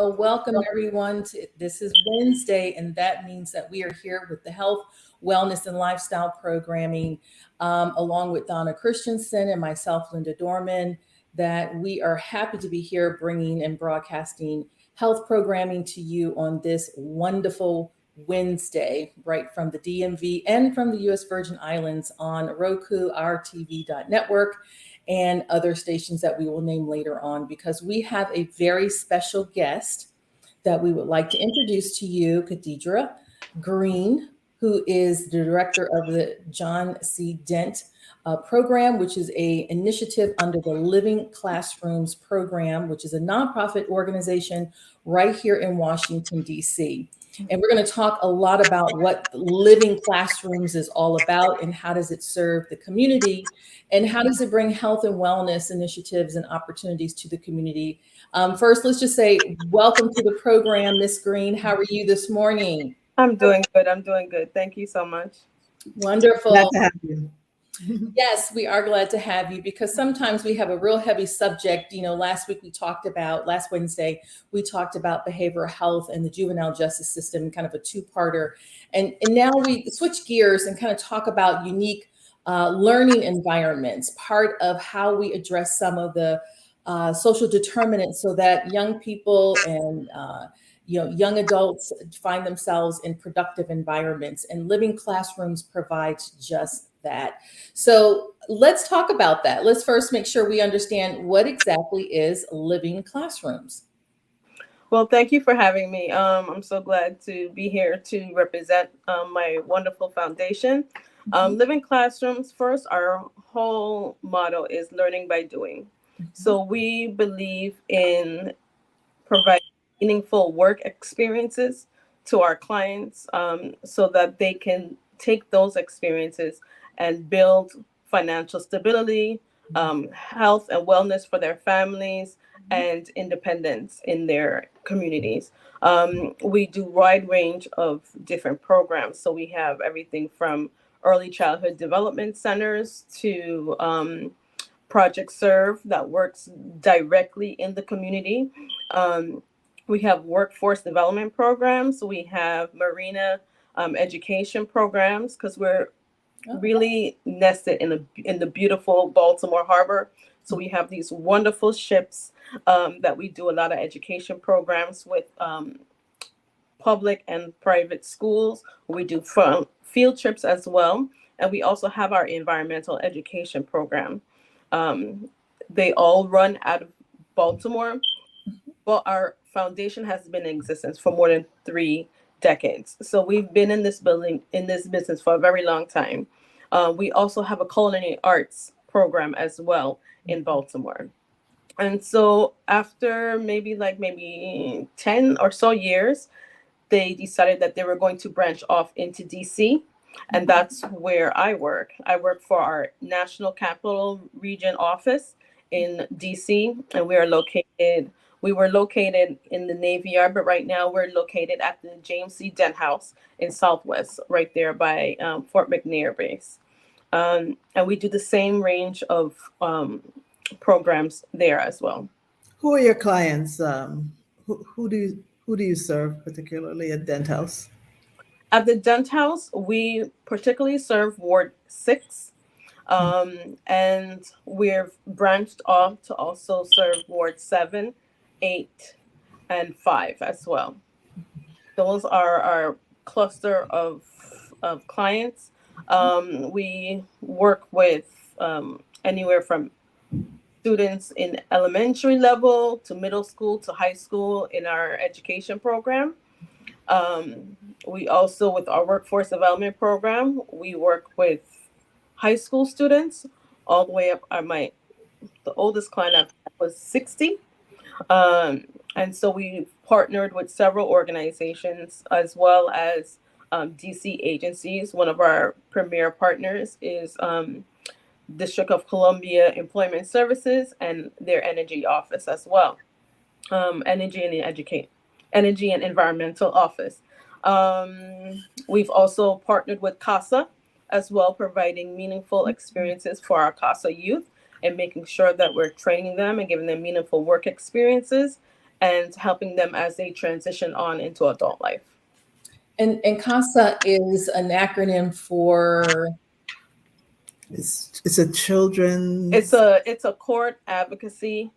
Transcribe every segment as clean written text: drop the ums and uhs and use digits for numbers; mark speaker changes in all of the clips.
Speaker 1: Well, welcome everyone. This is Wednesday, and that means that we are here with the health, wellness, and lifestyle programming, along with Donna Christensen and myself, Linda Dorman. That we are happy to be here bringing and broadcasting health programming to you on this wonderful Wednesday, right from the DMV and from the U.S. Virgin Islands on Roku, RTV.network, and other stations that we will name later on, because we have a very special guest that we would like to introduce to you, Khadijah Green, who is the director of the John C. Dent program, which is a initiative under the Living Classrooms program, which is a nonprofit organization right here in Washington, D.C. And we're going to talk a lot about what Living Classrooms is all about and how does it serve the community and how does it bring health and wellness initiatives and opportunities to the community. First, let's just say welcome to the program, Miss Green. How are you this morning?
Speaker 2: I'm doing good. I'm doing good. Thank you so much.
Speaker 1: Wonderful.
Speaker 3: Glad to have you.
Speaker 1: Yes, we are glad to have you, because sometimes we have a real heavy subject. Last Wednesday, we talked about behavioral health and the juvenile justice system, kind of a two-parter. And now we switch gears and kind of talk about unique learning environments, part of how we address some of the social determinants so that young people and young adults find themselves in productive environments, and Living Classrooms provides just that. So let's talk about that. Let's first make sure we understand what exactly is Living Classrooms.
Speaker 2: Well, thank you for having me. I'm so glad to be here to represent my wonderful foundation. Living Classrooms, first, our whole motto is learning by doing. So we believe in providing meaningful work experiences to our clients, so that they can take those experiences and build financial stability, health and wellness for their families, and independence in their communities. We do wide range of different programs. So we have everything from early childhood development centers to Project Serve that works directly in the community. We have workforce development programs. We have marina education programs, because we're really nested in the beautiful Baltimore Harbor. So we have these wonderful ships that we do a lot of education programs with public and private schools. We do field trips as well. And we also have our environmental education program. They all run out of Baltimore, but our foundation has been in existence for more than 3 decades. So we've been in this business for a very long time. We also have a culinary arts program as well in Baltimore. And so after maybe 10 or so years, they decided that they were going to branch off into DC. And that's where I work. I work for our National Capital Region office in DC, and we were located in the Navy Yard, but right now we're located at the James C. Dent House in Southwest, right there by Fort McNair base. And we do the same range of programs there as well.
Speaker 3: Who are your clients? Who do you serve particularly at Dent House?
Speaker 2: At the Dent House, we particularly serve Ward 6, and we're branched off to also serve Ward 7, 8, and 5 as well. Those are our cluster of clients. We work with anywhere from students in elementary level to middle school to high school in our education program. We also, with our workforce development program, we work with high school students all the way up. The oldest client I've had was 60. And so we partnered with several organizations as well as DC agencies. One of our premier partners is District of Columbia Employment Services and their energy office as well. Energy and Environmental Office. We've also partnered with CASA as well, providing meaningful experiences for our CASA youth and making sure that we're training them and giving them meaningful work experiences. and helping them as they transition on into adult life.
Speaker 1: And CASA is an acronym for.
Speaker 3: It's a children's.
Speaker 2: It's a court advocacy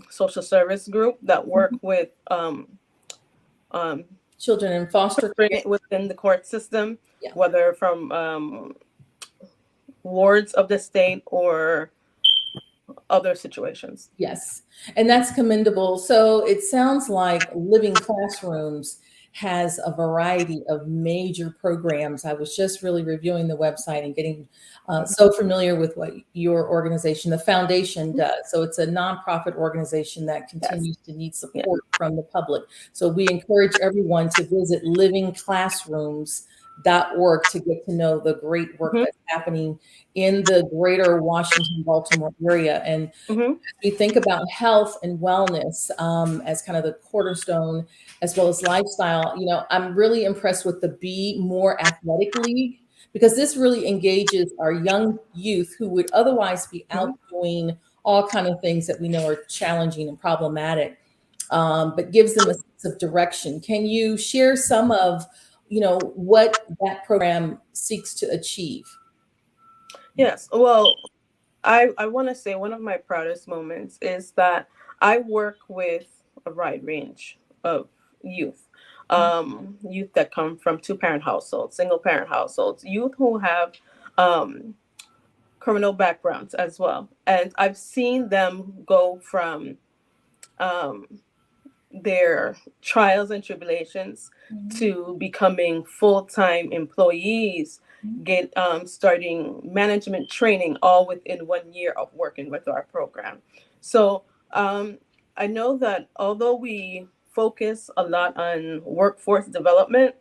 Speaker 2: social service group that work with
Speaker 1: Children in foster care
Speaker 2: within the court system,
Speaker 1: Yeah.
Speaker 2: whether from wards of the state or other situations.
Speaker 1: Yes, and that's commendable. So it sounds like Living Classrooms has a variety of major programs. I was just really reviewing the website and getting so familiar with what your organization, the foundation, does. So it's a nonprofit organization that continues to need support from the public. So we encourage everyone to visit livingclassrooms.org to get to know the great work that's happening in the greater Washington, Baltimore area. And as we think about health and wellness as kind of the cornerstone, as well as lifestyle, you know, I'm really impressed with the Be More Athletic League, because this really engages our young youth who would otherwise be out doing all kind of things that we know are challenging and problematic, but gives them a sense of direction. Can you share some of, you know, what that program seeks to achieve?
Speaker 2: Yes. Well, I want to say one of my proudest moments is that I work with a wide range of youth. Youth that come from 2-parent households, single-parent households, youth who have criminal backgrounds as well. And I've seen them go from their trials and tribulations to becoming full-time employees, starting management training, all within 1 year of working with our program. So I know that although we focus a lot on workforce development,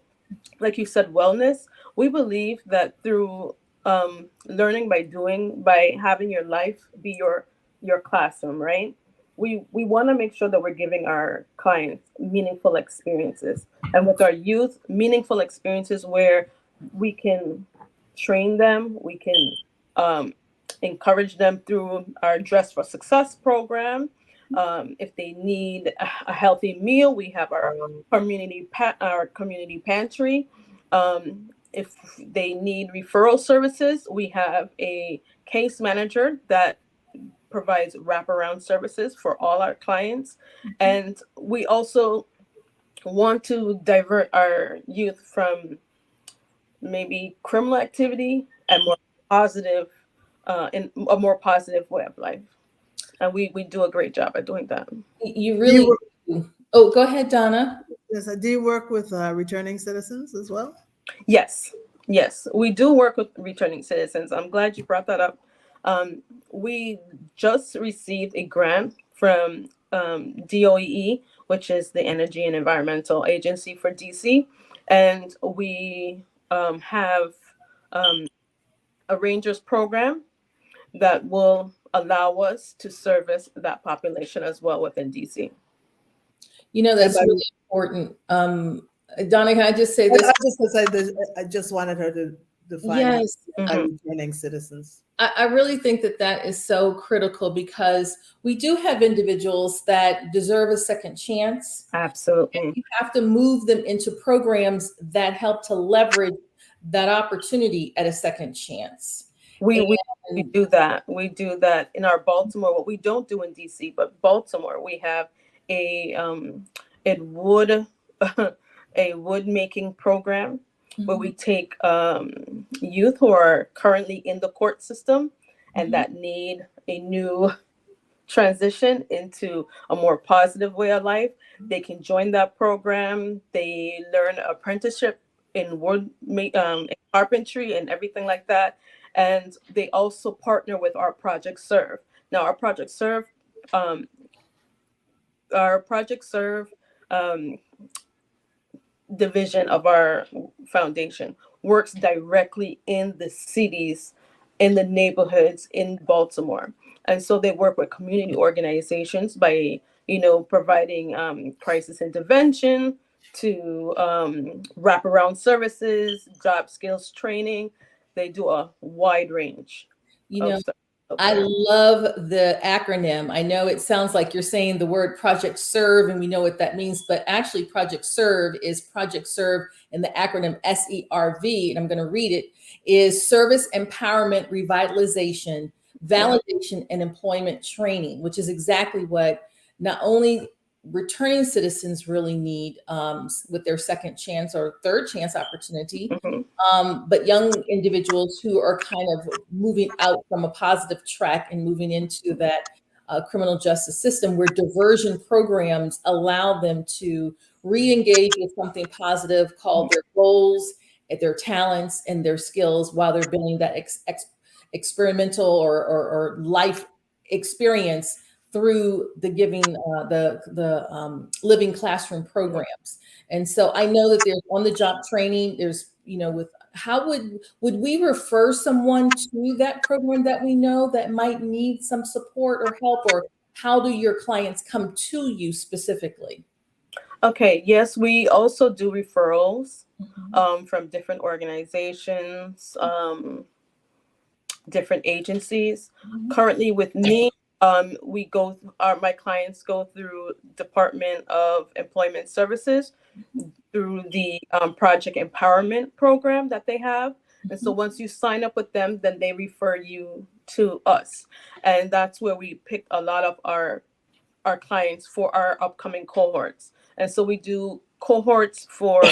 Speaker 2: like you said, wellness, we believe that through learning by doing, by having your life be your classroom, right? We want to make sure that we're giving our clients meaningful experiences, and with our youth, meaningful experiences where we can train them, we can encourage them through our Dress for Success program. If they need a healthy meal, we have our community pantry. If they need referral services, we have a case manager that provides wraparound services for all our clients. And we also want to divert our youth from maybe criminal activity and more positive, in a more positive way of life. And we do a great job at doing that.
Speaker 1: You really do. Oh, go ahead, Donna.
Speaker 3: Yes, do you work with returning citizens as well? Yes,
Speaker 2: we do work with returning citizens. I'm glad you brought that up. We just received a grant from DOEE, which is the Energy and Environmental Agency for DC, and we have a Rangers program that will allow us to service that population as well within DC.
Speaker 1: You know, that's really important. Donna, can I just say this?
Speaker 3: I just wanted her to define
Speaker 1: Yes.
Speaker 3: returning citizens.
Speaker 1: I really think that is so critical, because we do have individuals that deserve a second chance.
Speaker 2: Absolutely.
Speaker 1: And you have to move them into programs that help to leverage that opportunity at a second chance.
Speaker 2: We do that. We do that in our Baltimore. What we don't do in DC, but Baltimore, we have a wood making program where we take youth who are currently in the court system and that need a new transition into a more positive way of life. They can join that program. They learn apprenticeship in wood in carpentry and everything like that. And they also partner with our Project Serve. Now, our Project Serve division of our foundation works directly in the cities, in the neighborhoods in Baltimore. And so they work with community organizations by, providing crisis intervention to wraparound services, job skills training. They do a wide range of stuff.
Speaker 1: I
Speaker 2: Okay.
Speaker 1: love the acronym. I know it sounds like you're saying the word Project Serve, and we know what that means, but actually, Project Serve is Project Serve, and the acronym SERV, and I'm going to read it, is Service Empowerment Revitalization,
Speaker 2: Yeah.
Speaker 1: Validation, and Employment Training, which is exactly what not only returning citizens really need with their second chance or third chance opportunity,
Speaker 2: Mhm.
Speaker 1: but young individuals who are kind of moving out from a positive track and moving into that criminal justice system where diversion programs allow them to re-engage with something positive called their goals, their talents, and their skills while they're building that experimental or life experience through the giving the living classroom programs. And so I know that there's on the job training, there's, with how would we refer someone to that program that we know that might need some support or help, or how do your clients come to you specifically?
Speaker 2: Okay, yes, we also do referrals
Speaker 1: Mhm.
Speaker 2: from different organizations, different agencies.
Speaker 1: Mhm.
Speaker 2: Currently, with me, my clients go through Department of Employment Services through the Project Empowerment program that they have. And so
Speaker 1: Mhm.
Speaker 2: once you sign up with them, then they refer you to us, and that's where we pick a lot of our clients for our upcoming cohorts. And so we do cohorts for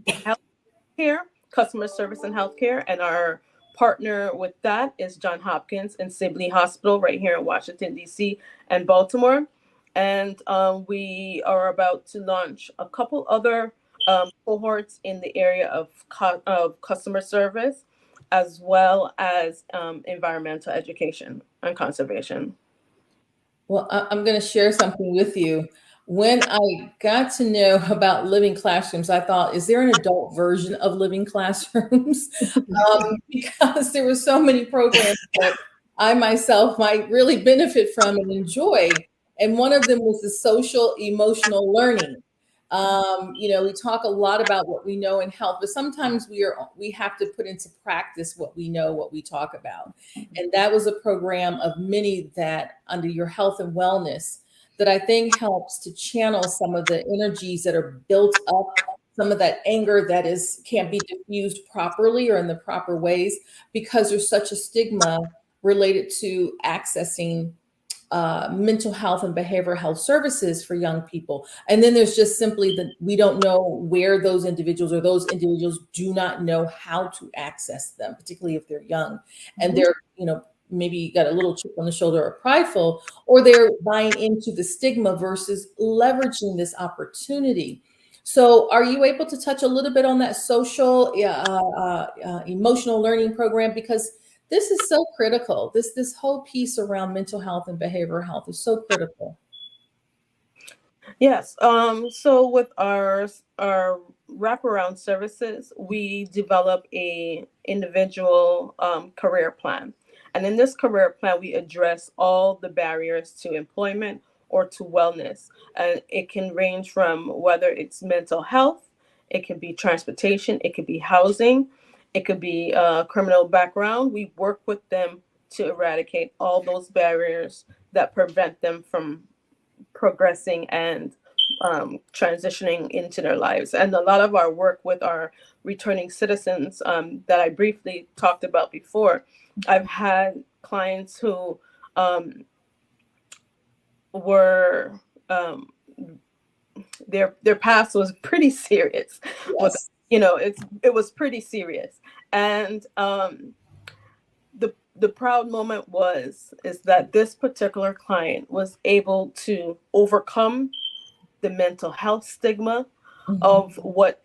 Speaker 2: healthcare, customer service and healthcare. And our partner with that is John Hopkins and Sibley Hospital right here in Washington, D.C. and Baltimore. And we are about to launch a couple other cohorts in the area of customer service, as well as environmental education and conservation.
Speaker 1: Well, I'm going to share something with you. When I got to know about living classrooms, I thought, is there an adult version of living classrooms? Because there were so many programs that I myself might really benefit from and enjoy. And one of them was the social emotional learning. We talk a lot about what we know in health, but sometimes we have to put into practice what we know, what we talk about. And that was a program of many that under your health and wellness that I think helps to channel some of the energies that are built up, some of that anger that can't be diffused properly or in the proper ways because there's such a stigma related to accessing mental health and behavioral health services for young people. And then there's just simply that we don't know where those individuals, or those individuals do not know how to access them, particularly if they're young and they're, maybe got a little chip on the shoulder or prideful, or they're buying into the stigma versus leveraging this opportunity. So, are you able to touch a little bit on that social, emotional learning program? Because this is so critical. This whole piece around mental health and behavioral health is so critical.
Speaker 2: Yes. So with our wraparound services, we develop a individual career plan, and in this career plan, we address all the barriers to employment or to wellness, and it can range from whether it's mental health, it can be transportation, it could be housing, it could be criminal background. We work with them to eradicate all those barriers that prevent them from progressing and transitioning into their lives. And a lot of our work with our returning citizens that I briefly talked about before, I've had clients who were their past was pretty serious. With
Speaker 1: Yes.
Speaker 2: it was pretty serious, and the proud moment is that this particular client was able to overcome the mental health stigma
Speaker 1: Mhm.
Speaker 2: of what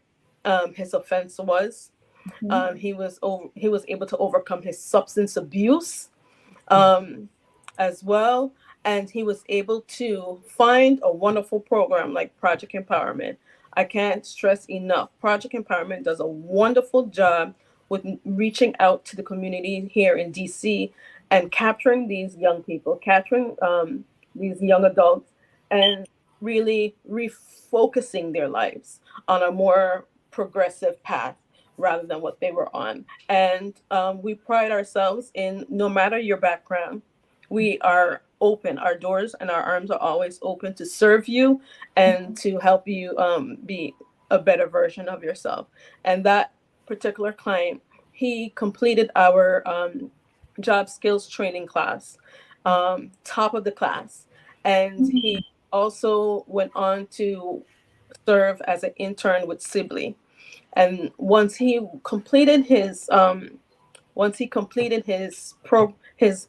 Speaker 2: his offense was.
Speaker 1: Mhm.
Speaker 2: He was able to overcome his substance abuse as well, and he was able to find a wonderful program like Project Empowerment. I can't stress enough. Project Empowerment does a wonderful job with reaching out to the community here in DC and capturing these young people, capturing these young adults, and really refocusing their lives on a more progressive path rather than what they were on. And we pride ourselves in no matter your background, we are open. Our doors and our arms are always open to serve you and to help you be a better version of yourself. And that particular client, he completed our job skills training class, top of the class. And he also went on to serve as an intern with Sibley. And once he completed his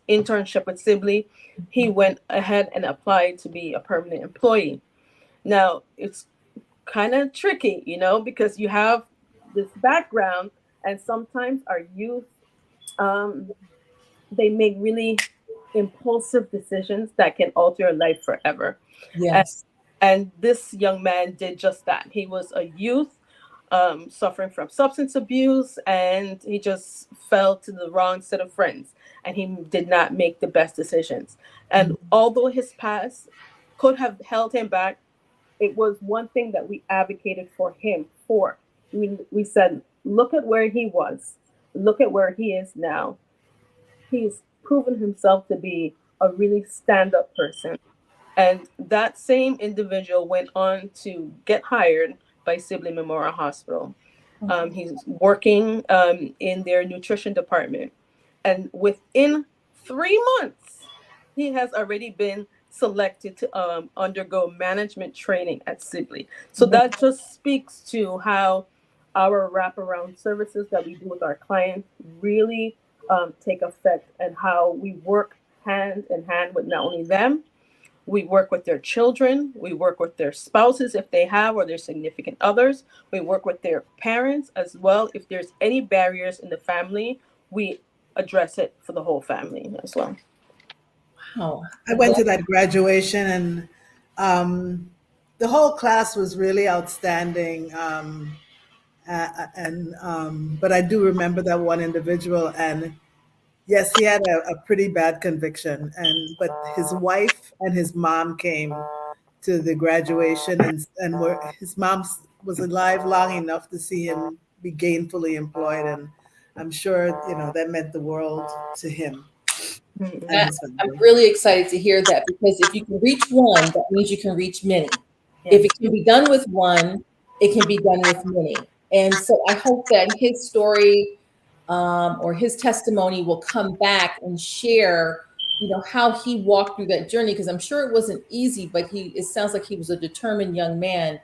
Speaker 2: internship with Sibley, he went ahead and applied to be a permanent employee. Now it's kind of tricky, because you have this background, and sometimes our youth, um, they make really impulsive decisions that can alter your life forever. And,
Speaker 1: Yes.
Speaker 2: and this young man did just that. He was a youth suffering from substance abuse, and he just fell to the wrong set of friends, and he did not make the best decisions. And although his past could have held him back, it was one thing that we advocated for him for. We said, look at where he was, look at where he is now. He's proven himself to be a really stand-up person. And that same individual went on to get hired by Sibley Memorial Hospital. He's working in their nutrition department. And within 3 months, he has already been selected to undergo management training at Sibley. So that just speaks to how our wraparound services that we do with our clients really take effect, and how we work hand in hand with not only them, we work with their children, we work with their spouses if they have, or their significant others. We work with their parents as well. If there's any barriers in the family, we address it for the whole family as well.
Speaker 1: Wow.
Speaker 3: I went to that graduation, and the whole class was really outstanding. But I do remember that one individual, and yes, he had a pretty bad conviction, but his wife and his mom came to the graduation, and his mom was alive long enough to see him be gainfully employed, and I'm sure that meant the world to him. And his
Speaker 1: I'm
Speaker 3: family.
Speaker 1: really excited to hear that, because if you can reach one, that means you can reach many. If it can be done with one, it can be done with many. And so I hope that his story or his testimony will come back and share, how he walked through that journey, because I'm sure it wasn't easy, but it sounds like he was a determined young man.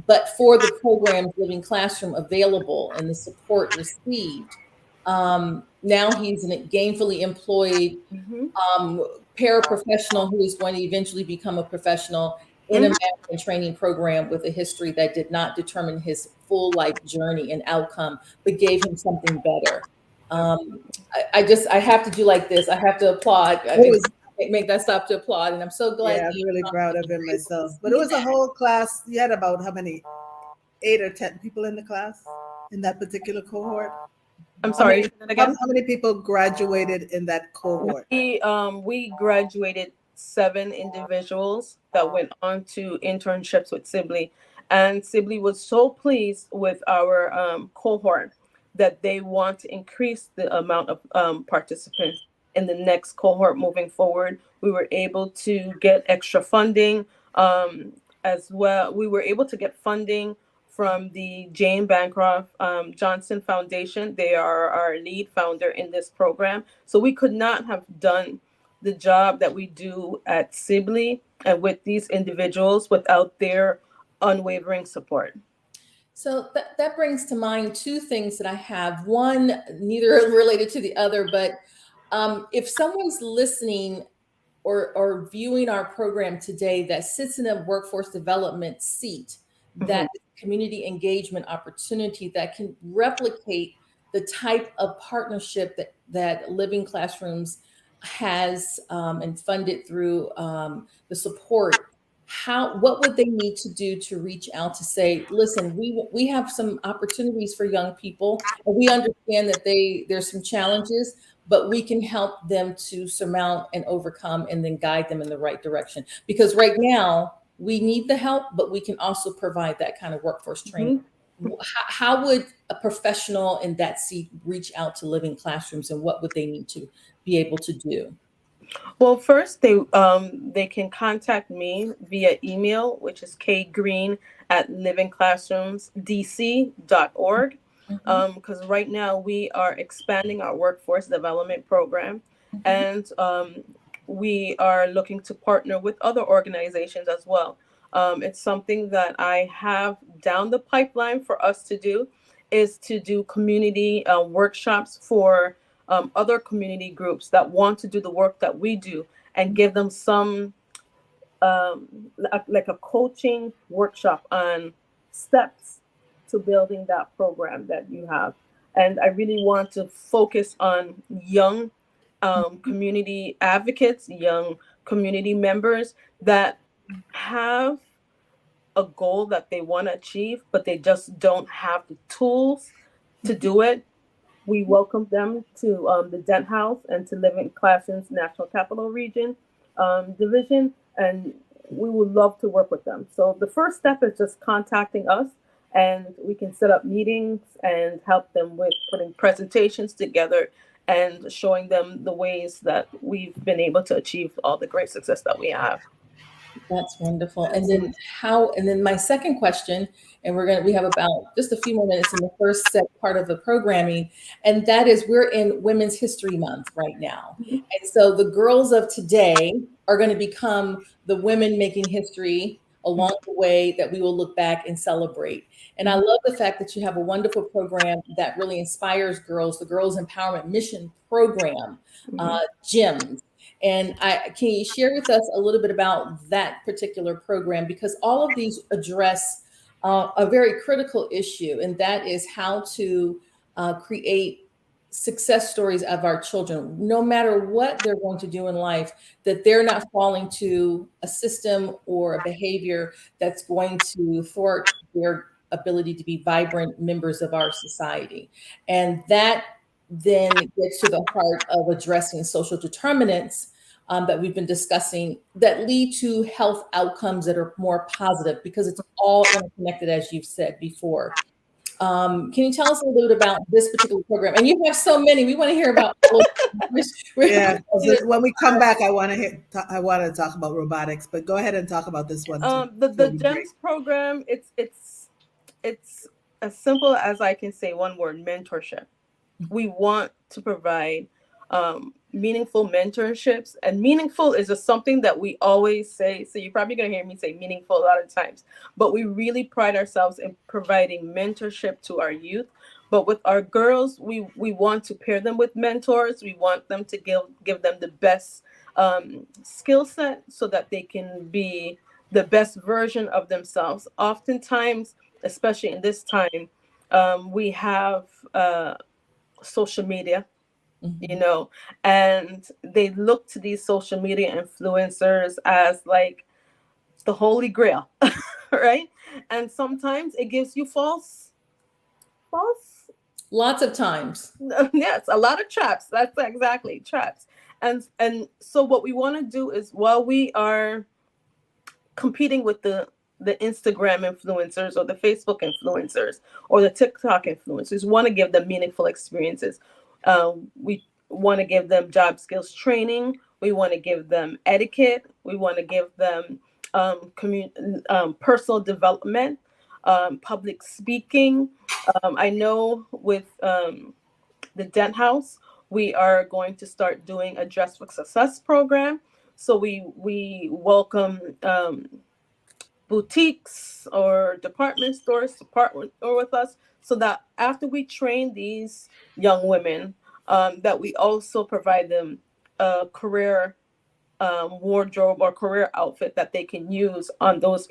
Speaker 1: But for the programs Living Classroom available and the support received, now he's a gainfully employed paraprofessional who is going to eventually become a professional in a management training program with a history that did not determine his full life journey and outcome, but gave him something better. I have to do like this. I have to applaud. Make that stop to applaud. And I'm so glad.
Speaker 3: Yeah, I'm really proud of him myself. But it was a whole class. You had about how many? 8 or 10 people in the class in that particular cohort?
Speaker 2: I'm sorry, again?
Speaker 3: How many people graduated in that cohort?
Speaker 2: We graduated 7 individuals that went on to internships with Sibley. And Sibley was so pleased with our cohort that they want to increase the amount of participants in the next cohort moving forward. We were able to get extra funding as well. We were able to get funding from the Jane Bancroft Johnson Foundation. They are our lead founder in this program. So we could not have done the job that we do at Sibley and with these individuals without their unwavering support.
Speaker 1: So that brings to mind 2 things that I have. One, neither related to the other, but if someone's listening or viewing our program today that sits in a workforce development seat, that community engagement opportunity that can replicate the type of partnership that Living Classrooms has and funded through the support, what would they need to do to reach out to say, listen, we have some opportunities for young people, and we understand that there's some challenges, but we can help them to surmount and overcome and then guide them in the right direction. Because right now we need the help, but we can also provide that kind of workforce training. How would a professional in that seat reach out to Living Classrooms, and what would they need to be able to do?
Speaker 2: Well, first they can contact me via email, which is kgreen@livingclassroomsdc.org.
Speaker 1: Mhm.
Speaker 2: Because right now we are expanding our workforce development program,
Speaker 1: Mhm.
Speaker 2: and we are looking to partner with other organizations as well. It's something that I have down the pipeline for us to do, is to do community workshops for other community groups that want to do the work that we do, and give them some like a coaching workshop on steps to building that program that you have. And I really want to focus on young community advocates, young community members that have a goal that they want to achieve, but they just don't have the tools to do it. We welcome them to the Dent House and to Living Classrooms National Capital Region Division, and we would love to work with them. So the first step is just contacting us, and we can set up meetings and help them with putting presentations together and showing them the ways that we've been able to achieve all the great success that we have.
Speaker 1: That's wonderful. And then my second question, and we have about just a few more minutes in the first set part of the programming, and that is we're in Women's History Month right now. And so the girls of today are going to become the women making history along the way that we will look back and celebrate. And I love the fact that you have a wonderful program that really inspires girls, the Girls Empowerment Mission Program, GEMS. And can you share with us a little bit about that particular program? Because all of these address a very critical issue, and that is how to create success stories of our children, no matter what they're going to do in life, that they're not falling to a system or a behavior that's going to thwart their ability to be vibrant members of our society. And that then gets to the heart of addressing social determinants that we've been discussing that lead to health outcomes that are more positive, because it's all interconnected, as you've said before. Can you tell us a little bit about this particular program? And you have so many. We want to hear about.
Speaker 3: Yeah. When we come back, I want to talk about robotics, but go ahead and talk about this one too.
Speaker 2: The GEMS program, it's as simple as I can say one word: mentorship. We want to provide meaningful mentorships, and meaningful is just something that we always say. So you're probably going to hear me say meaningful a lot of times, but we really pride ourselves in providing mentorship to our youth. But with our girls, we want to pair them with mentors. We want them to give them the best skill set so that they can be the best version of themselves. Oftentimes, especially in this time, we have social media, and they look to these social media influencers as like the holy grail, right? And sometimes it gives you false.
Speaker 1: Lots of times.
Speaker 2: Yes, a lot of traps. That's exactly traps. And so what we want to do is, while we are competing with the Instagram influencers or the Facebook influencers or the TikTok influencers, want to give them meaningful experiences. We want to give them job skills training. We want to give them etiquette. We want to give them personal development, public speaking. I know with the Dent House, we are going to start doing a Dress for Success program. So we welcome boutiques or department stores to partner with us, so that after we train these young women, that we also provide them a career wardrobe or career outfit that they can use on those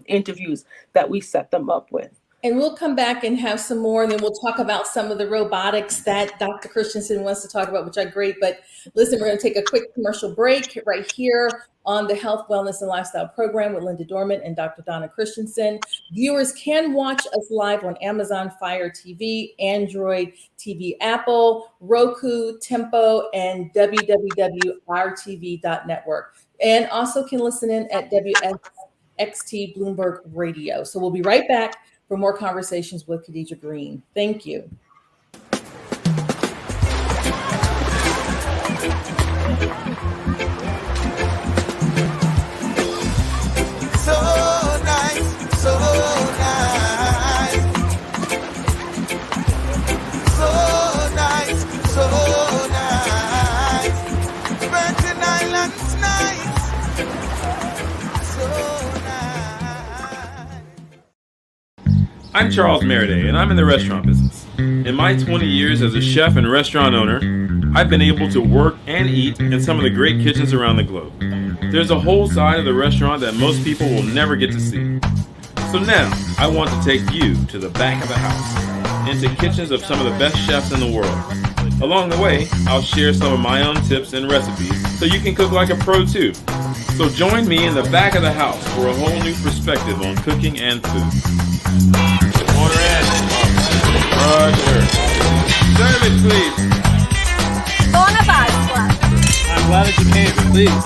Speaker 2: interviews that we set them up with.
Speaker 1: And we'll come back and have some more, and then we'll talk about some of the robotics that Dr. Christensen wants to talk about, which are great. But listen, we're going to take a quick commercial break right here on the Health, Wellness, and Lifestyle Program with Linda Dorman and Dr. Donna Christensen. Viewers can watch us live on Amazon Fire TV, Android TV, Apple, Roku, Tempo, and www.rtv.network. And also can listen in at WXT Bloomberg Radio. So we'll be right back for more conversations with Khadija Green. Thank you.
Speaker 4: I'm Charles Meriday, and I'm in the restaurant business. In my 20 years as a chef and restaurant owner, I've been able to work and eat in some of the great kitchens around the globe. There's a whole side of the restaurant that most people will never get to see. So now, I want to take you to the back of the house, into kitchens of some of the best chefs in the world. Along the way, I'll share some of my own tips and recipes so you can cook like a pro too. So join me in the back of the house for a whole new perspective on cooking and food. Order in. Roger. Serve it, please.
Speaker 5: I'm glad that you came. Please.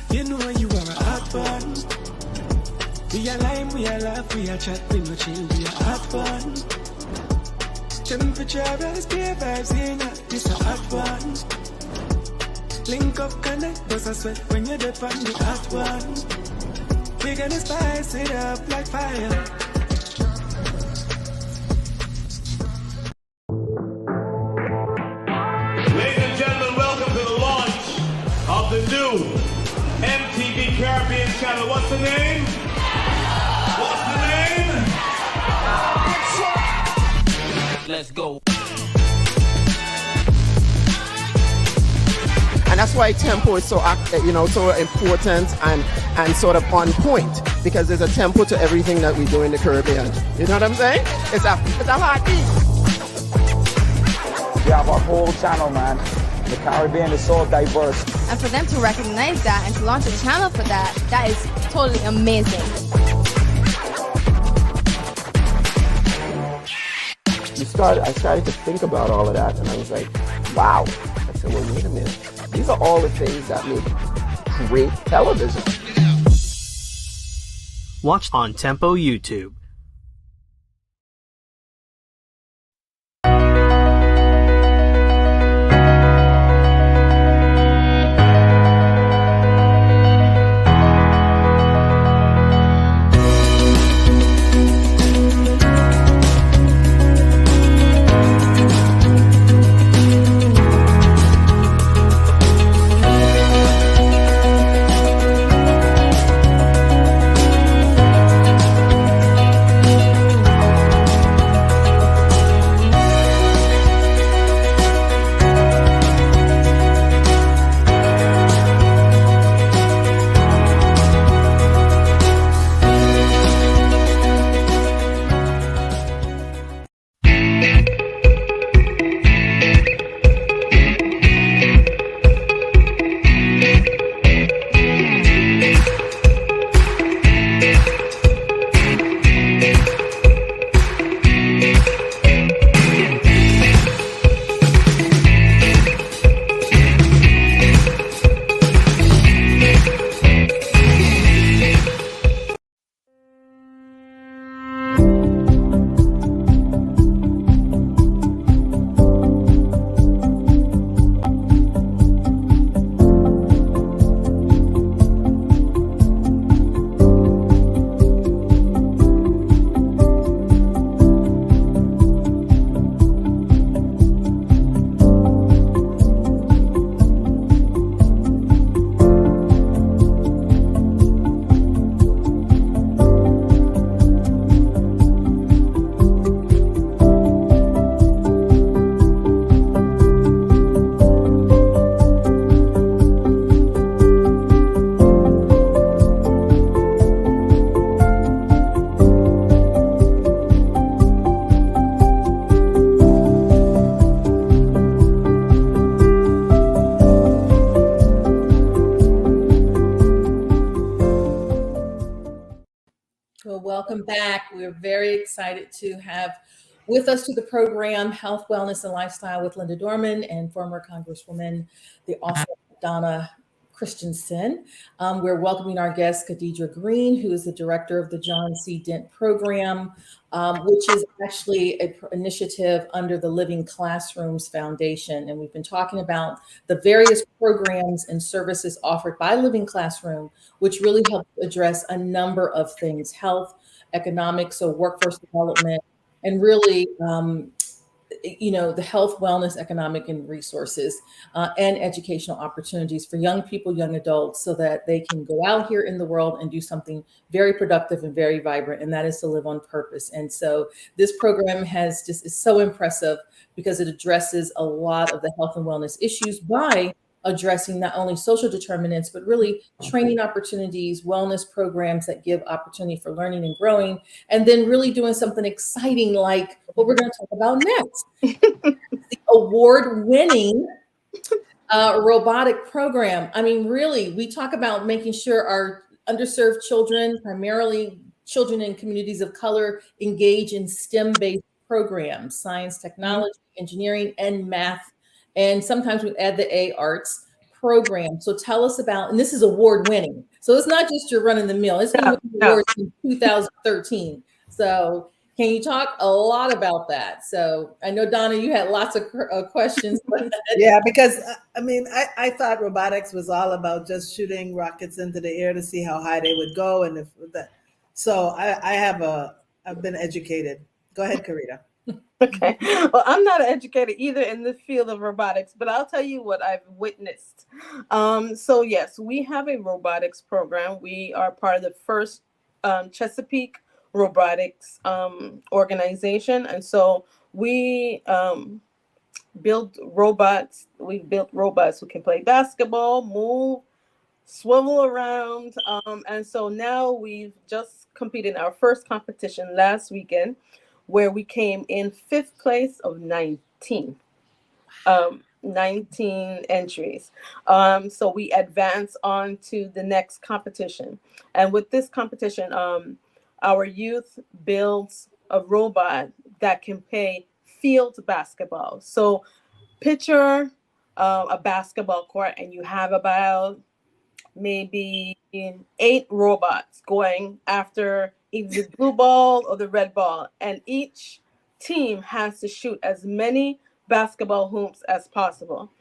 Speaker 6: You know you are a hot one. We are lime, we are laugh, we are chat, we no chill, we are hot one. Temperature rise, beer vibes in this a hot one. Link up, connect, bust a sweat when you're dead from the hot one. We gonna spice it up like fire.
Speaker 7: Ladies and gentlemen, welcome to the launch of the new MTV Caribbean channel. What's the name? What's the name?
Speaker 5: Let's go.
Speaker 8: And that's why tempo is so so important and sort of on point, because there's a tempo to everything that we do in the Caribbean. You know what I'm saying? It's a heartbeat.
Speaker 9: We have a whole channel, man. The Caribbean is so diverse.
Speaker 10: And for them to recognize that and to launch a channel for that, that is totally amazing.
Speaker 8: I started to think about all of that, and I was like, wow. I said, well, wait a minute. These are all the things that make great television.
Speaker 5: Watch on Tempo YouTube.
Speaker 1: welcome back. We're very excited to have with us to the program Health, Wellness, and Lifestyle with Linda Dorman and former Congresswoman, the awesome Donna Christensen. We're welcoming our guest, Khadija Green, who is the director of the John C. Dent program, which is actually an initiative under the Living Classrooms Foundation. And we've been talking about the various programs and services offered by Living Classroom, which really help address a number of things: health, economics, so workforce development, and really, the health, wellness, economic, and resources, and educational opportunities for young people, young adults, so that they can go out here in the world and do something very productive and very vibrant, and that is to live on purpose. And so this program is so impressive because it addresses a lot of the health and wellness issues by addressing not only social determinants, but really training opportunities, wellness programs that give opportunity for learning and growing, and then really doing something exciting like what we're going to talk about next. The award-winning robotic program. I mean, really, we talk about making sure our underserved children, primarily children in communities of color, engage in STEM-based programs: science, technology, engineering, and math. And sometimes we add the A, arts program. So tell us about, and this is award winning. So it's not just your run of the mill. It's been awards since 2013. So can you talk a lot about that? So I know, Donna, you had lots of questions.
Speaker 3: Yeah, because I thought robotics was all about just shooting rockets into the air to see how high they would go. And I've been educated. Go ahead, Karita.
Speaker 2: Okay. Well, I'm not an educator either in the field of robotics, but I'll tell you what I've witnessed. So yes, we have a robotics program. We are part of the first Chesapeake robotics organization. And so we build robots. We built robots who can play basketball, move, swivel around. And so now we've just competed in our first competition last weekend, where we came in 5th place of 19 entries. So we advance on to the next competition. And with this competition, our youth builds a robot that can play field basketball. So picture a basketball court, and you have about maybe 8 robots going after either the blue ball or the red ball, and each team has to shoot as many basketball hoops as possible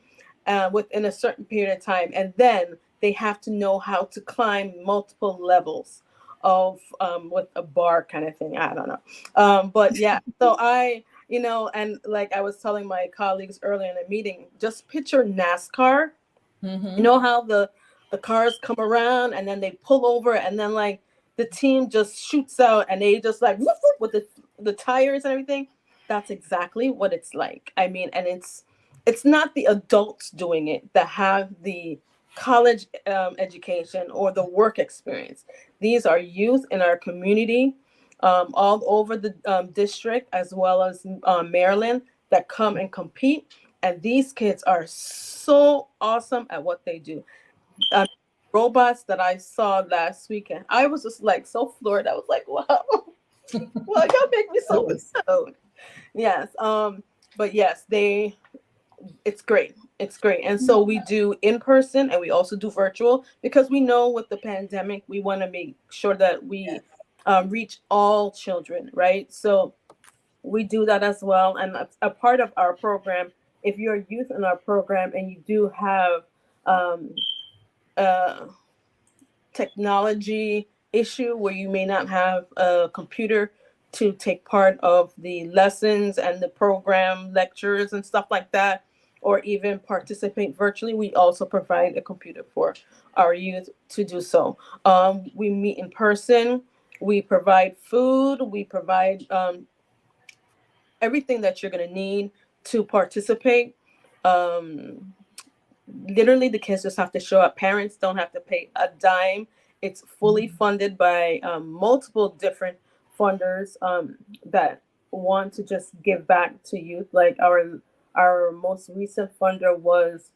Speaker 2: within a certain period of time, and then they have to know how to climb multiple levels of with a bar kind of thing. I don't know, but yeah. So and like I was telling my colleagues earlier in the meeting, just picture NASCAR. You know how the cars come around and then they pull over, and then like the team just shoots out and they just like whoop, whoop, with the tires and everything. That's exactly what it's like. I mean, and it's not the adults doing it that have the college education or the work experience. These are youth in our community, all over the district, as well as Maryland, that come and compete. And these kids are so awesome at what they do. Robots that I saw last weekend, I was just like so floored. I was like, wow, well, y'all make me so proud. Yes. But yes, it's great. It's great. And so we do in person and we also do virtual, because we know with the pandemic, we want to make sure that we reach all children, right? So we do that as well. And that's a part of our program. If you're a youth in our program and you do have technology issue where you may not have a computer to take part of the lessons and the program lectures and stuff like that, or even participate virtually, we also provide a computer for our youth to do so. We meet in person, we provide food, we provide everything that you're going to need to participate. Literally, the kids just have to show up. Parents don't have to pay a dime. It's fully funded by multiple different funders that want to just give back to youth. Like our most recent funder was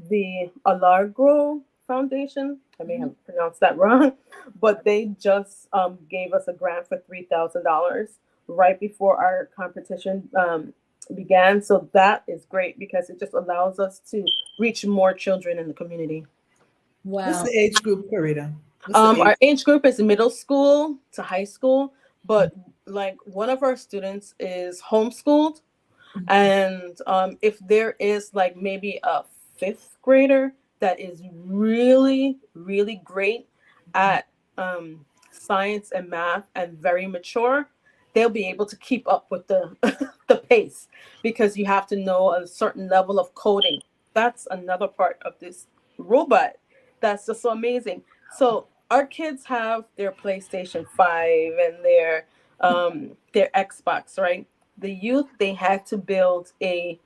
Speaker 2: the Alargro Foundation. I may have pronounced that wrong, but they just gave us a grant for $3,000 right before our competition began. So that is great because it just allows us to reach more children in the community.
Speaker 3: What's
Speaker 1: Wow.
Speaker 3: the age group, Karita? What's the
Speaker 2: Our age group is middle school to high school, but like one of our students is homeschooled, and if there is like maybe a fifth grader that is really, really great at science and math and very mature, they'll be able to keep up with the the pace because you have to know a certain level of coding. That's another part of this robot that's just so amazing. So our kids have their PlayStation 5 and their Xbox, right? The youth, they had to build a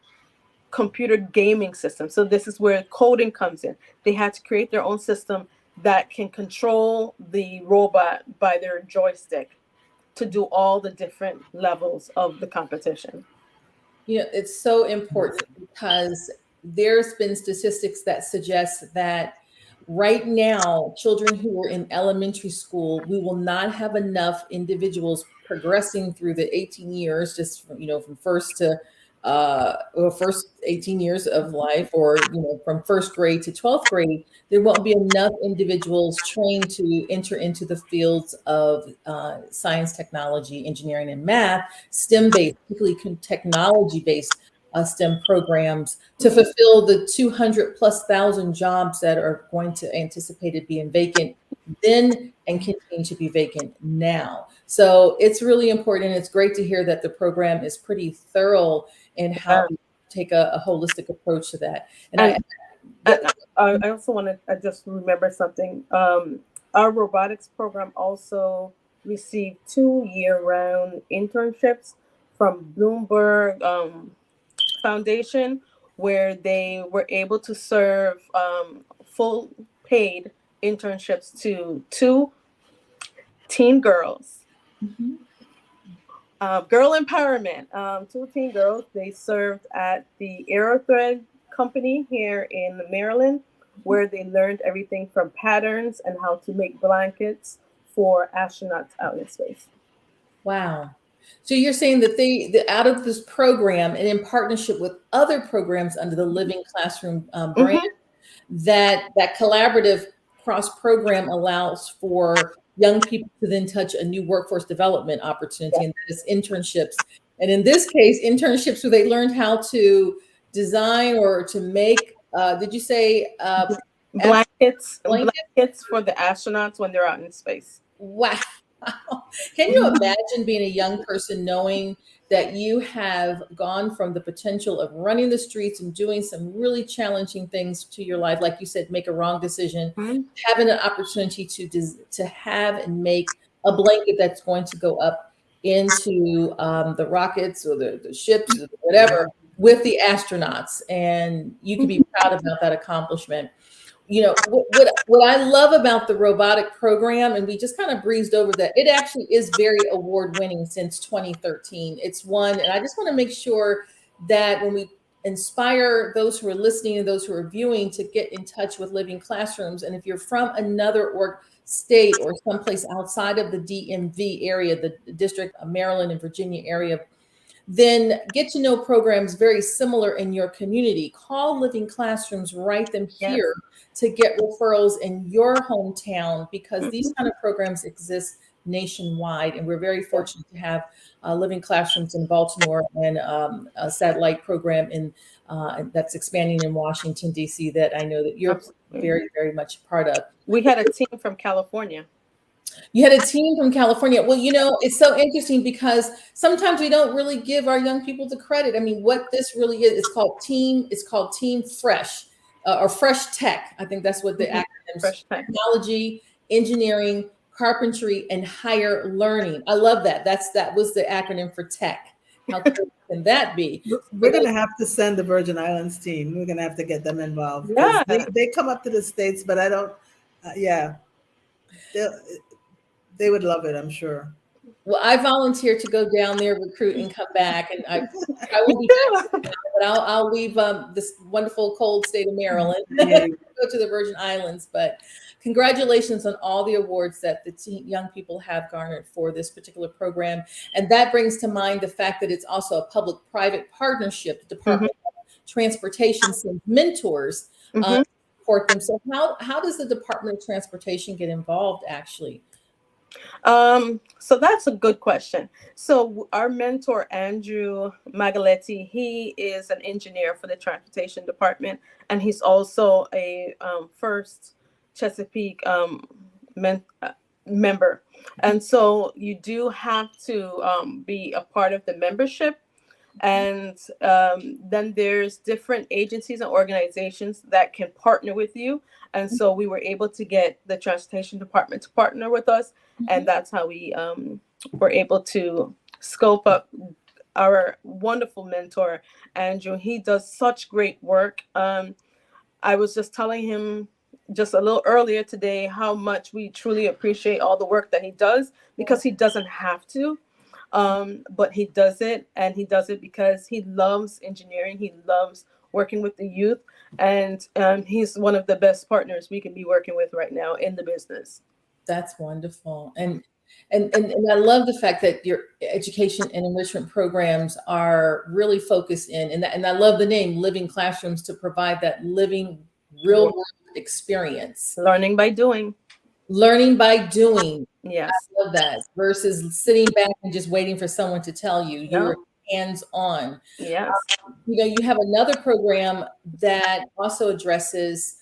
Speaker 2: computer gaming system. So this is where coding comes in. They had to create their own system that can control the robot by their joystick to do all the different levels of the competition.
Speaker 1: You know, it's so important because there's been statistics that suggest that right now, children who are in elementary school, we will not have enough individuals progressing through the 18 years, just from, from first to first 18 years of life, or from first grade to 12th grade. There won't be enough individuals trained to enter into the fields of science, technology, engineering, and math, STEM-based, particularly technology-based STEM programs, to fulfill the 200,000+ jobs that are going to anticipated being vacant then and continue to be vacant now. So it's really important. It's great to hear that the program is pretty thorough in how we take a holistic approach to that. And
Speaker 2: I also want to, I just remember something. Our robotics program also received 2 year-round internships from Bloomberg Foundation, where they were able to serve full paid internships to 2 teen girls.
Speaker 1: Mm-hmm.
Speaker 2: Girl empowerment. 2 teen girls. They served at the Aerothread company here in Maryland, where they learned everything from patterns and how to make blankets for astronauts out in space.
Speaker 1: Wow. So you're saying that out of this program and in partnership with other programs under the Living Classroom brand, that collaborative cross-program allows for young people to then touch a new workforce development opportunity, and that is internships. And in this case, internships where they learned how to design or to make, did you say
Speaker 2: blankets for the astronauts when they're out in space?
Speaker 1: Wow. Can you imagine being a young person knowing that you have gone from the potential of running the streets and doing some really challenging things to your life, like you said, make a wrong decision, having an opportunity to have and make a blanket that's going to go up into the rockets or the ships or whatever with the astronauts, and you can be proud about that accomplishment. What I love about the robotic program, and we just kind of breezed over that, it actually is very award-winning since 2013. It's won, and I just want to make sure that when we inspire those who are listening and those who are viewing to get in touch with Living Classrooms, and if you're from another state or someplace outside of the DMV area, the District of Maryland and Virginia area, then get to know programs very similar in your community. Call Living Classrooms, write them here to get referrals in your hometown, because these kind of programs exist nationwide. And we're very fortunate to have Living Classrooms in Baltimore and a satellite program that's expanding in Washington, D.C. that I know that you're very, very much a part of.
Speaker 2: We had a team from California.
Speaker 1: You had a team from California. Well, it's so interesting because sometimes we don't really give our young people the credit. I mean, what this really is, it's called Team Fresh or Fresh Tech. I think that's what the acronym is. Technology, engineering, carpentry, and higher learning. I love that. That was the acronym for tech. How cool can that be?
Speaker 3: We're going to have to send the Virgin Islands team. We're going to have to get them involved.
Speaker 2: Yeah.
Speaker 3: They come up to the States, but I don't, they would love it, I'm sure.
Speaker 1: Well, I volunteered to go down there, recruit, and come back, and I will be back, but I'll leave this wonderful cold state of Maryland, go to the Virgin Islands. But congratulations on all the awards that the young people have garnered for this particular program, and that brings to mind the fact that it's also a public-private partnership. The Department of Transportation sends mentors to support them. So how does the Department of Transportation get involved, actually?
Speaker 2: So that's a good question. So our mentor, Andrew Magaletti, he is an engineer for the Transportation Department, and he's also a first Chesapeake member. And so you do have to be a part of the membership. And then there's different agencies and organizations that can partner with you. And so we were able to get the Transportation Department to partner with us. And that's how we were able to scope up our wonderful mentor, Andrew. He does such great work. I was just telling him just a little earlier today how much we truly appreciate all the work that he does, because he doesn't have to. But he does it, and he does it because he loves engineering. He loves working with the youth, and he's one of the best partners we can be working with right now in the business.
Speaker 1: That's wonderful. And I love the fact that your education and enrichment programs are really focused in, and I love the name Living Classrooms, to provide that living real world experience.
Speaker 2: Learning by doing.
Speaker 1: Learning by doing.
Speaker 2: Yes.
Speaker 1: I love that. Versus sitting back and just waiting for someone to tell you. You're hands-on.
Speaker 2: Yes.
Speaker 1: You have another program that also addresses,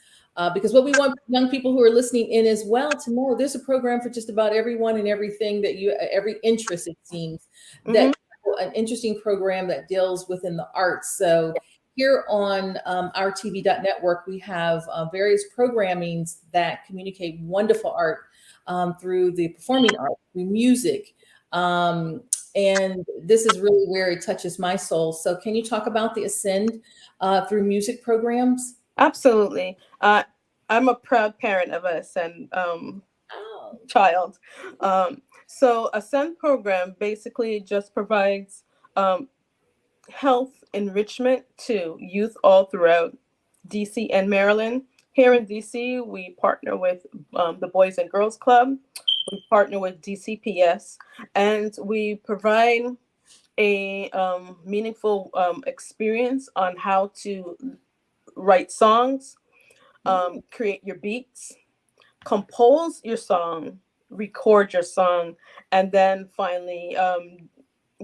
Speaker 1: because what we want young people who are listening in as well to know, there's a program for just about everyone and everything that every interest, it seems, that an interesting program that deals within the arts. So here on our TV.network, we have various programmings that communicate wonderful art through the performing arts, through music. And this is really where it touches my soul. So can you talk about the Ascend through music programs?
Speaker 2: Absolutely. I'm a proud parent of a Ascend child. So Ascend program basically just provides health enrichment to youth all throughout DC and Maryland. Here in DC, we partner with the Boys and Girls Club. We partner with DCPS, and we provide a meaningful experience on how to write songs, create your beats, compose your song, record your song, and then finally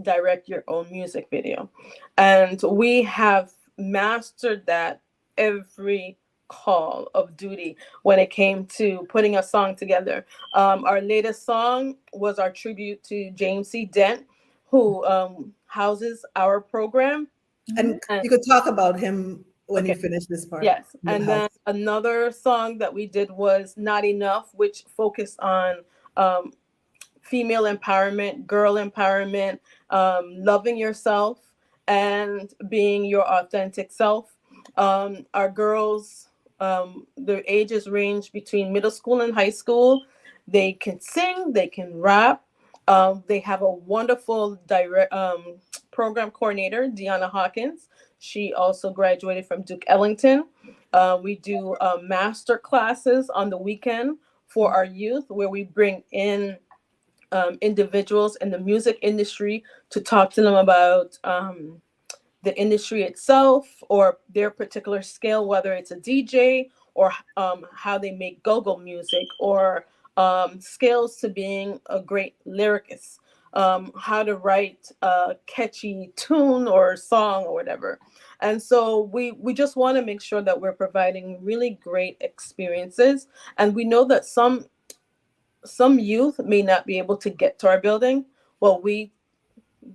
Speaker 2: direct your own music video. And we have mastered that every call of duty when it came to putting a song together. Our latest song was our tribute to James C. Dent, who houses our program.
Speaker 3: And you could talk about him when you finish this part.
Speaker 2: Yes. And then another song that we did was Not Enough, which focused on female empowerment, girl empowerment, loving yourself, and being your authentic self. Our girls, their ages range between middle school and high school. They can sing, they can rap. They have a wonderful program coordinator, Deanna Hawkins. She also graduated from Duke Ellington. We do master classes on the weekend for our youth, where we bring in individuals in the music industry to talk to them about the industry itself or their particular skill, whether it's a DJ or how they make go-go music, or skills to being a great lyricist, how to write a catchy tune or song or whatever. And so we just want to make sure that we're providing really great experiences. And we know that some youth may not be able to get to our building. Well,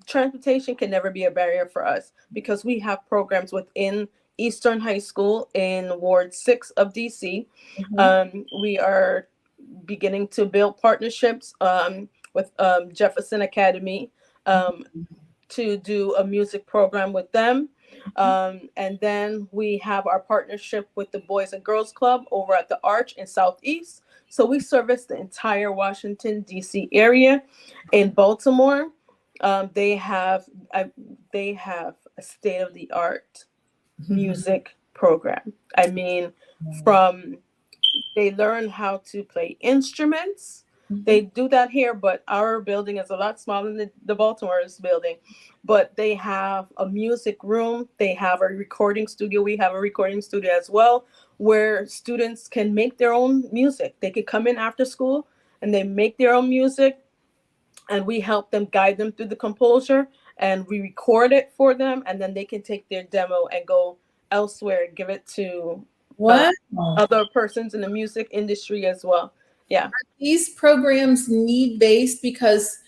Speaker 2: transportation can never be a barrier for us, because we have programs within Eastern High School in Ward 6 of DC. We are beginning to build partnerships with Jefferson Academy to do a music program with them. And then we have our partnership with the Boys and Girls Club over at the Arch in Southeast So we service the entire Washington, D.C. area. In Baltimore, they have a state-of-the-art music program. I mean, they learn how to play instruments. They do that here, but our building is a lot smaller than the Baltimore's building. But they have a music room. They have a recording studio. We have a recording studio as well, where students can make their own music. They can come in after school and they make their own music, and we help them, guide them through the composure, and we record it for them, and then they can take their demo and go elsewhere and give it to other persons in the music industry as well. Yeah.
Speaker 1: Are these programs need-based? Because,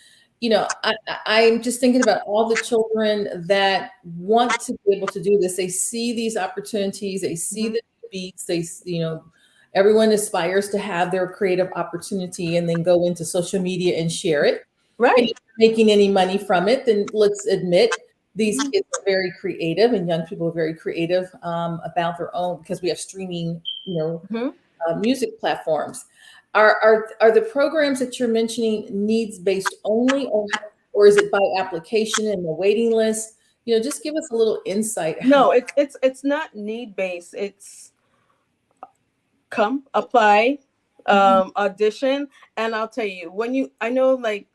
Speaker 1: I'm just thinking about all the children that want to be able to do this. They see these opportunities, they see the beats, everyone aspires to have their creative opportunity and then go into social media and share it.
Speaker 2: Right.
Speaker 1: If you're making any money from it, then let's admit these kids are very creative, and young people are very creative about their own, because we have streaming, music platforms. Are the programs that you're mentioning needs-based only, or is it by application and the waiting list? Just give us a little insight.
Speaker 2: No, it's not need-based. It's come, apply, audition, and I'll tell you, I know like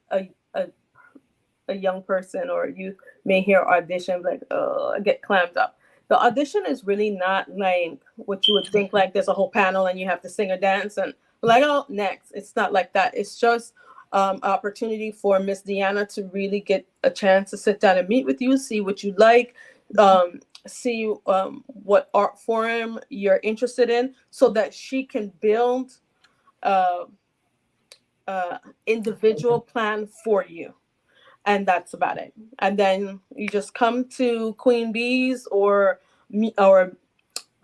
Speaker 2: a young person or youth may hear audition like, I get clammed up. The audition is really not like what you would think, like there's a whole panel and you have to sing or dance and like, oh, next. It's not like that. It's just opportunity for Miss Deanna to really get a chance to sit down and meet with you, see what you like, see what art form you're interested in, so that she can build individual plan for you. And that's about it. And then you just come to Queen Bee's or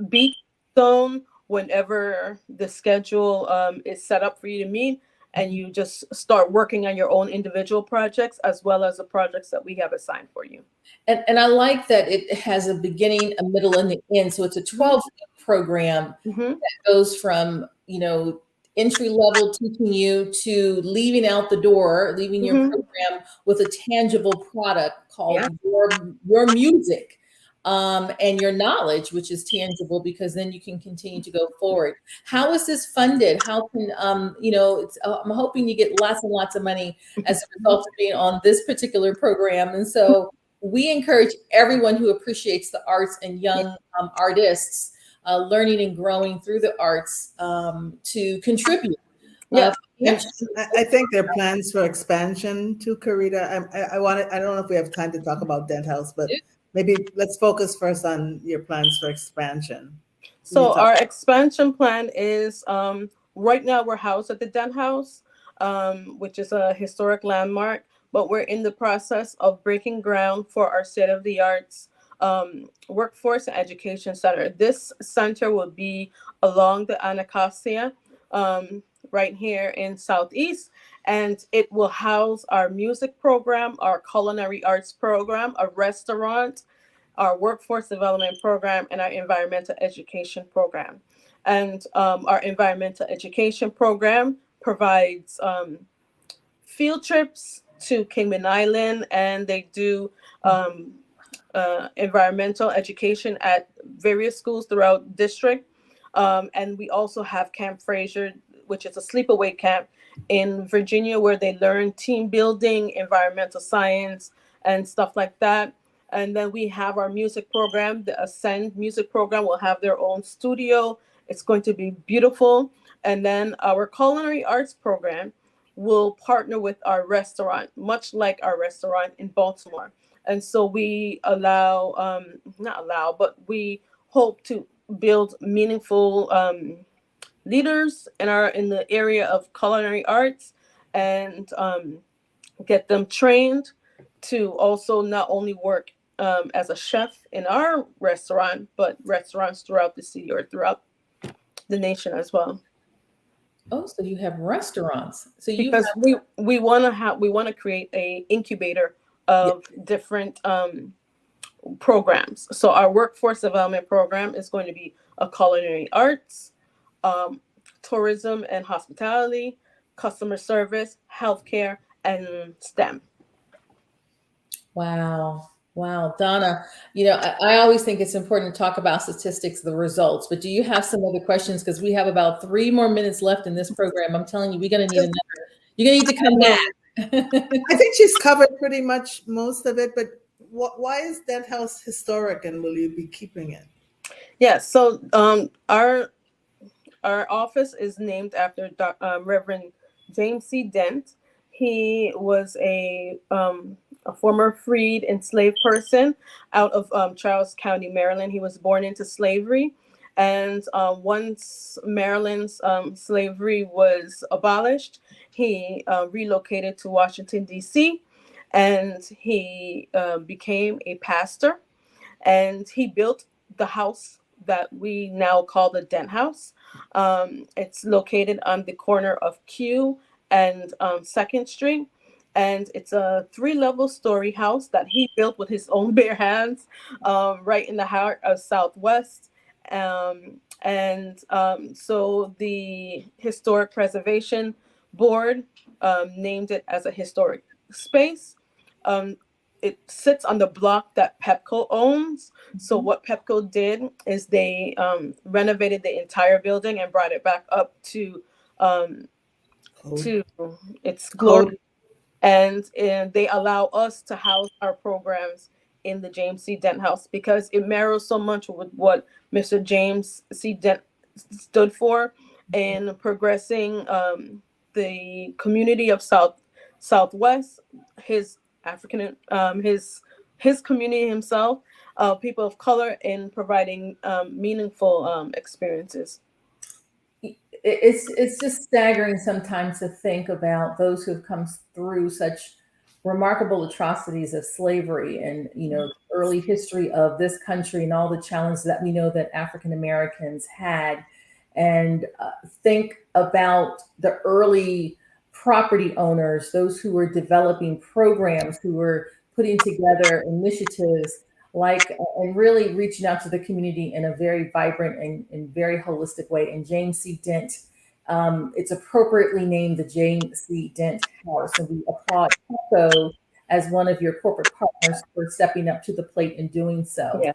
Speaker 2: Beat Zone whenever the schedule is set up for you to meet, and you just start working on your own individual projects as well as the projects that we have assigned for you.
Speaker 1: And I like that it has a beginning, a middle, and the end. So it's a 12-week program that goes from, entry level, teaching you, to leaving out the door, leaving your program with a tangible product called your music. And your knowledge, which is tangible, because then you can continue to go forward. How is this funded? How can, I'm hoping you get lots and lots of money as a result of being on this particular program. And so we encourage everyone who appreciates the arts and young artists learning and growing through the arts to contribute.
Speaker 3: I think there are plans for expansion to Karita. I don't know if we have time to talk about Dent House, but maybe let's focus first on your plans for expansion.
Speaker 2: So our expansion plan is, right now we're housed at the Dent House, which is a historic landmark, but we're in the process of breaking ground for our state-of-the-art workforce and education center. This center will be along the Anacostia, right here in Southeast, and it will house our music program, our culinary arts program, a restaurant, our workforce development program, and our environmental education program. And our environmental education program provides field trips to Kingman Island, and they do environmental education at various schools throughout the district. And we also have Camp Fraser, which is a sleepaway camp in Virginia, where they learn team building, environmental science, and stuff like that. And then we have our music program. The Ascend music program will have their own studio. It's going to be beautiful. And then our culinary arts program will partner with our restaurant, much like our restaurant in Baltimore. And so we we hope to build meaningful leaders in the area of culinary arts, and get them trained to also not only work as a chef in our restaurant, but restaurants throughout the city or throughout the nation as well.
Speaker 1: Oh, so you have restaurants. So
Speaker 2: because we want to create a incubator of different programs. So our workforce development program is going to be a culinary arts, tourism and hospitality, customer service, healthcare, and STEM.
Speaker 1: Wow. Wow. Donna, I always think it's important to talk about statistics, the results, but do you have some other questions? Because we have about 3 more minutes left in this program. I'm telling you, you're going to need to come back.
Speaker 3: I think she's covered pretty much most of it, but why is Dent House historic, and will you be keeping it?
Speaker 2: Yeah, so our office is named after Reverend James C. Dent. He was a former freed enslaved person out of Charles County, Maryland. He was born into slavery. And once Maryland's slavery was abolished, he relocated to Washington, D.C., and he became a pastor. And he built the house that we now call the Dent House. It's located on the corner of Q and 2nd Street. And it's a 3-level story house that he built with his own bare hands, right in the heart of Southwest. So the Historic Preservation Board named it as a historic space. It sits on the block that Pepco owns. So what Pepco did is they renovated the entire building and brought it back up to its glory. And they allow us to house our programs in the James C. Dent House because it mirrors so much with what Mr. James C. Dent stood for in progressing the community of Southwest, his African, his community himself, people of color, in providing meaningful experiences.
Speaker 1: It's just staggering sometimes to think about those who have come through such remarkable atrocities of slavery and the early history of this country and all the challenges that we know that African Americans had, and think about the early property owners, those who were developing programs, who were putting together initiatives and really reaching out to the community in a very vibrant and very holistic way. And James C. Dent, it's appropriately named the James C. Dent House. And we applaud Pepco as one of your corporate partners for stepping up to the plate and doing so.
Speaker 2: Yeah.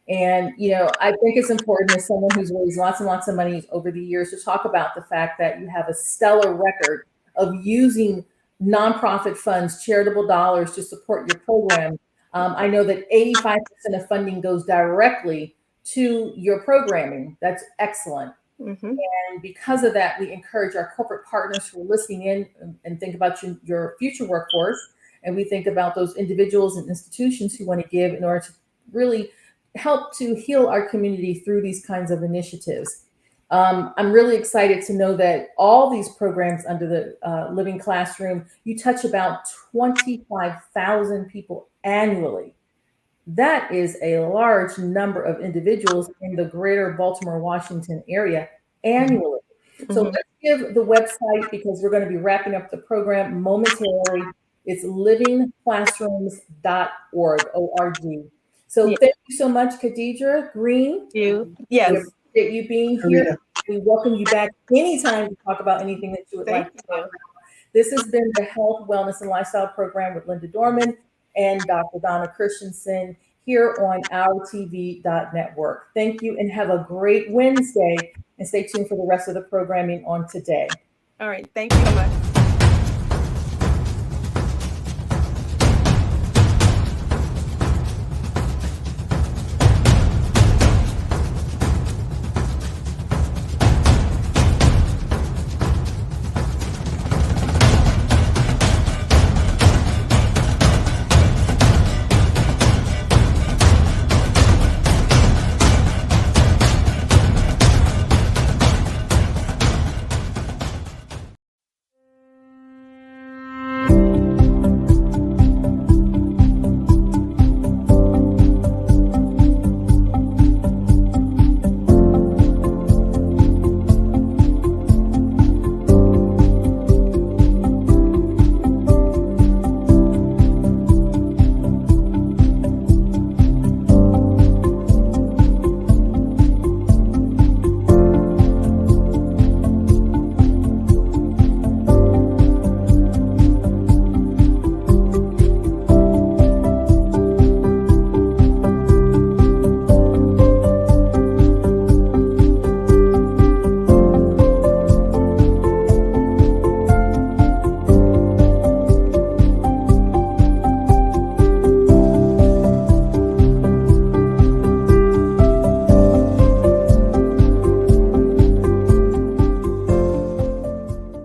Speaker 1: And, I think it's important as someone who's raised lots and lots of money over the years to talk about the fact that you have a stellar record of using nonprofit funds, charitable dollars to support your program. I know that 85% of funding goes directly to your programming. That's excellent.
Speaker 2: Mm-hmm.
Speaker 1: And because of that, we encourage our corporate partners who are listening in and think about your future workforce. And we think about those individuals and institutions who want to give in order to really help to heal our community through these kinds of initiatives. I'm really excited to know that all these programs under the Living Classroom, you touch about 25,000 people annually. That is a large number of individuals in the greater Baltimore, Washington area annually. So let's give the website, because we're going to be wrapping up the program momentarily. It's livingclassrooms.org, O-R-G. So thank you so much, Khadija Green.
Speaker 2: Thank you. Yes.
Speaker 1: We appreciate you being here. We welcome you back anytime to talk about anything that you would like to talk about. This has been the Health, Wellness, and Lifestyle Program with Linda Dorman and Dr. Donna Christensen here on OurTV.network. Thank you and have a great Wednesday, and stay tuned for the rest of the programming on today.
Speaker 2: All right. Thank you so much.